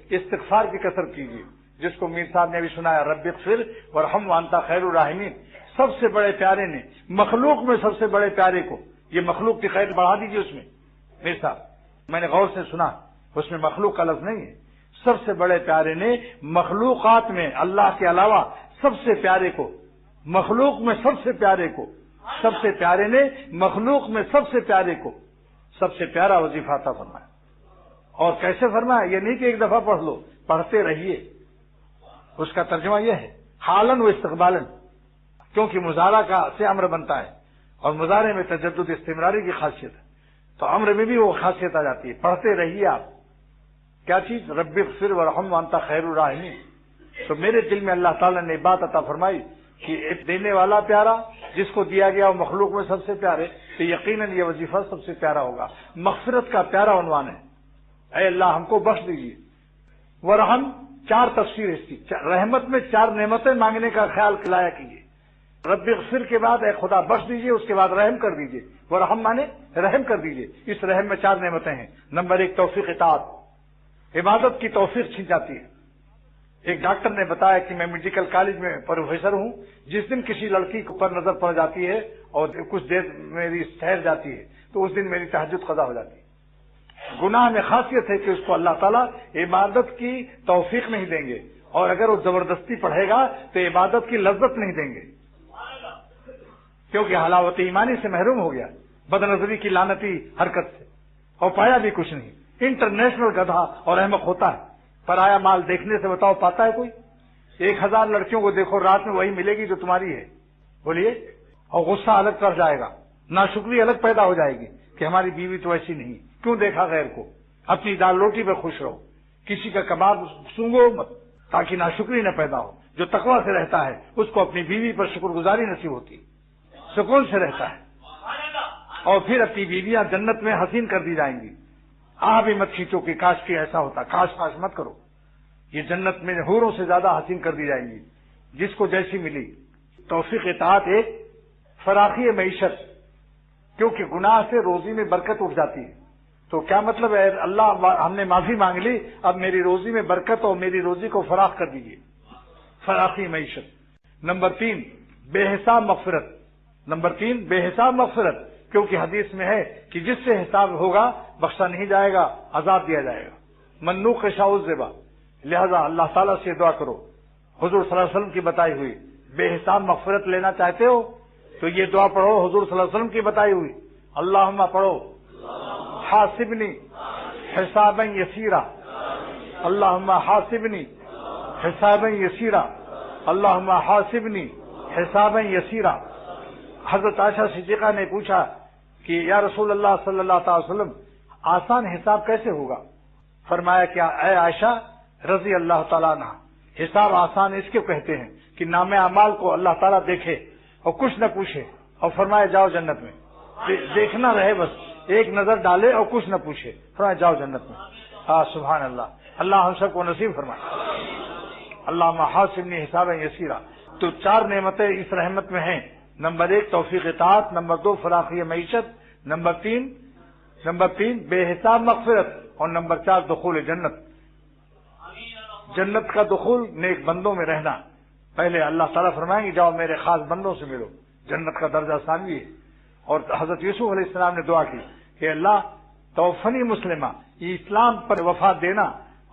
استغفار کی کثرت کیجیے، جس کو میر صاحب نے بھی سنایا، رب اغفر وارحم وانت خیر الراحمین۔ سب سے بڑے پیارے نے، مخلوق میں سب سے بڑے پیارے کو، یہ مخلوق کی خیر بڑھا دیجیے اس میں میر صاحب، میں نے غور سے سنا، اس میں مخلوق کا لفظ نہیں ہے۔ سب سے بڑے پیارے نے مخلوقات میں اللہ کے علاوہ سب سے پیارے کو، مخلوق میں سب سے پیارے کو، سب سے پیارے نے مخلوق میں سب سے پیارے کو سب سے پیارا وظیفہ عطا فرمایا۔ اور کیسے فرمایا؟ یہ نہیں کہ ایک دفعہ پڑھ لو، پڑھتے رہیے۔ اس کا ترجمہ یہ ہے حالن و استقبالن، کیونکہ مضارع کا سے امر بنتا ہے اور مضارع میں تجدد استمراری کی خاصیت ہے، تو امر میں بھی وہ خاصیت آ جاتی ہے، پڑھتے رہیے آپ۔ کیا چیز؟ رب اغفر وارحم وانت خیر الراحمین۔ تو میرے دل میں اللہ تعالیٰ نے بات عطا فرمائی کہ ایک دینے والا پیارا، جس کو دیا گیا وہ مخلوق میں سب سے پیارے، تو یقیناً یہ وظیفہ سب سے پیارا ہوگا۔ مغفرت کا پیارا عنوان ہے، اے اللہ ہم کو بخش دیجیے۔ ورحم، چار تفسیر اس کی، رحمت میں چار نعمتیں مانگنے کا خیال لایا کیجیے۔ رب اغفر کے بعد اے خدا بخش دیجیے، اس کے بعد رحم کر دیجیے۔ ورحم مانے رحم کر دیجیے۔ اس رحم میں چار نعمتیں ہیں۔ نمبر ایک، توفیق اطاعت، عبادت کی توفیق چھن جاتی ہے۔ ایک ڈاکٹر نے بتایا کہ میں میڈیکل کالج میں پروفیسر ہوں، جس دن کسی لڑکی پر نظر پڑ جاتی ہے اور کچھ دیر میری ٹھہر جاتی ہے تو اس دن میری تہجد قضا ہو جاتی ہے۔ گناہ میں خاصیت ہے کہ اس کو اللہ تعالیٰ عبادت کی توفیق نہیں دیں گے، اور اگر وہ زبردستی پڑھے گا تو عبادت کی لذت نہیں دیں گے، کیونکہ حلاوت ایمانی سے محروم ہو گیا، بد نظری کی لعنتی حرکت سے، اور پایا بھی کچھ نہیں۔ انٹرنیشنل گدھا اور احمق ہوتا ہے، پرایا مال دیکھنے سے بتاؤ پاتا ہے کوئی؟ 1000 لڑکیوں کو دیکھو، رات میں وہی ملے گی جو تمہاری ہے، بولیے، اور غصہ الگ کر جائے گا، ناشکری الگ پیدا ہو جائے گی کہ ہماری بیوی تو ایسی نہیں، کیوں دیکھا غیر کو؟ اپنی دال روٹی پہ خوش رہو، کسی کا کباب سونگو مت تاکہ ناشکری نہ پیدا ہو۔ جو تقویٰ سے رہتا ہے اس کو اپنی بیوی پر شکر گزاری نصیب ہوتی ہے، سکون سے رہتا ہے، اور پھر اپنی بیویاں جنت میں حسین کر دی جائیں گی۔ بھی مت کھینچو کہ کاش کی ایسا ہوتا، کاش مت کرو، یہ جنت میں حوروں سے زیادہ حسین کر دی جائیں گی، جس کو جیسی ملی۔ توفیق اطاعت ایک، فراخی معیشت، کیونکہ گناہ سے روزی میں برکت اٹھ جاتی ہے، تو کیا مطلب ہے؟ اللہ ہم نے معافی مانگ لی، اب میری روزی میں برکت اور میری روزی کو فراخ کر دیجیے، فراخی معیشت۔ نمبر 3، بے حساب مغفرت، نمبر 3 بے حساب مغفرت، کیونکہ حدیث میں ہے کہ جس سے حساب ہوگا بخشا نہیں جائے گا، عذاب دیا جائے گا۔ منوق شاء الزبا، لہذا اللہ تعالیٰ سے دعا کرو، حضور صلی اللہ علیہ وسلم کی بتائی ہوئی بے حساب مغفرت لینا چاہتے ہو تو یہ دعا پڑھو، حضور صلی اللہ علیہ وسلم کی بتائی ہوئی، اللہم پڑھو حاسبنی حسابا یسیرا، اللہم حاسبنی حسابا یسیرا، اللہم حاسبنی حسابا یسیرا۔ حضرت عائشہ صدیقہ نے پوچھا کہ یا رسول اللہ صلی اللہ تعالی وسلم، آسان حساب کیسے ہوگا؟ فرمایا کہ اے عائشہ رضی اللہ تعالیٰ عنہ، حساب آسان اس کو کہتے ہیں کہ نام اعمال کو اللہ تعالیٰ دیکھے اور کچھ نہ پوچھے، اور فرمایا جاؤ جنت میں، دیکھنا رہے بس، ایک نظر ڈالے اور کچھ نہ پوچھے، فرمایا جاؤ جنت میں۔ سبحان اللہ، اللہ ہم سب کو نصیب فرمائے۔ اللہم حاسبنی حسابا یسیرا۔ تو 4 نعمتیں اس رحمت میں ہیں، نمبر 1 توفیق اطاعت، نمبر 2 فراخی معیشت، نمبر 3 بے حساب مغفرت، اور نمبر 4 دخول جنت، جنت کا دخول نیک بندوں میں رہنا۔ پہلے اللہ تعالیٰ فرمائیں گے جاؤ میرے خاص بندوں سے ملو، جنت کا درجہ ثانوی ہے۔ اور حضرت یوسف علیہ السلام نے دعا کی کہ اللہ توفنی مسلمہ، یہ اسلام پر وفات دینا،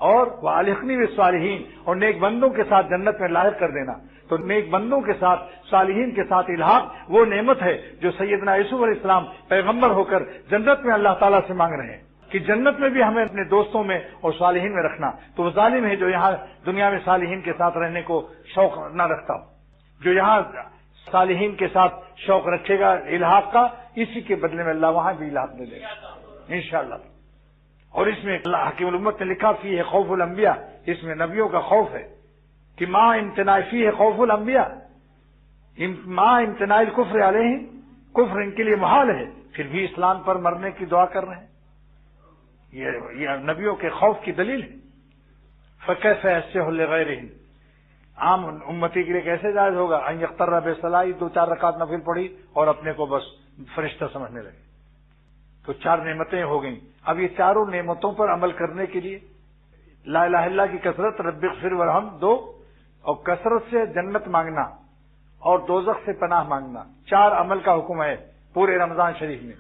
اور وَأَلْحِقْنِي بِالصَّالِحِينَ، اور نیک بندوں کے ساتھ جنت میں لاحق کر دینا۔ تو نیک بندوں کے ساتھ، صالحین کے ساتھ الحاق وہ نعمت ہے جو سیدنا یوسف علیہ السلام پیغمبر ہو کر جنت میں اللہ تعالیٰ سے مانگ رہے ہیں کہ جنت میں بھی ہمیں اپنے دوستوں میں اور صالحین میں رکھنا۔ تو وہ ظالم ہے جو یہاں دنیا میں صالحین کے ساتھ رہنے کو شوق نہ رکھتا ہو، جو یہاں صالحین کے ساتھ شوق رکھے گا الحاق کا، اسی کے بدلے میں اللہ وہاں بھی الحاق دے گا انشاءاللہ۔ اور اس میں اللہ حکیم الامت نے لکھا فی ہے خوف الانبیاء، اس میں نبیوں کا خوف ہے کہ ماں امتناع فی ہے خوف الانبیاء، ماں امتناع الکفر علیہم، کفر ان کے لیے محال ہے، پھر بھی اسلام پر مرنے کی دعا کر رہے ہیں، یہ نبیوں کے خوف کی دلیل ہے۔ فکیف یصح لغیرہم، عام امتی کے لیے کیسے جائز ہوگا ان یقتر بصلاۃ، 2-4 رکعت نفل پڑھی اور اپنے کو بس فرشتہ سمجھنے لگے۔ تو 4 نعمتیں ہو گئیں۔ اب یہ چاروں نعمتوں پر عمل کرنے کے لیے لا الہ الا اللہ کی کثرت، رب اغفر ورحم 2، اور کثرت سے جنت مانگنا اور دوزخ سے پناہ مانگنا، 4 عمل کا حکم ہے پورے رمضان شریف میں۔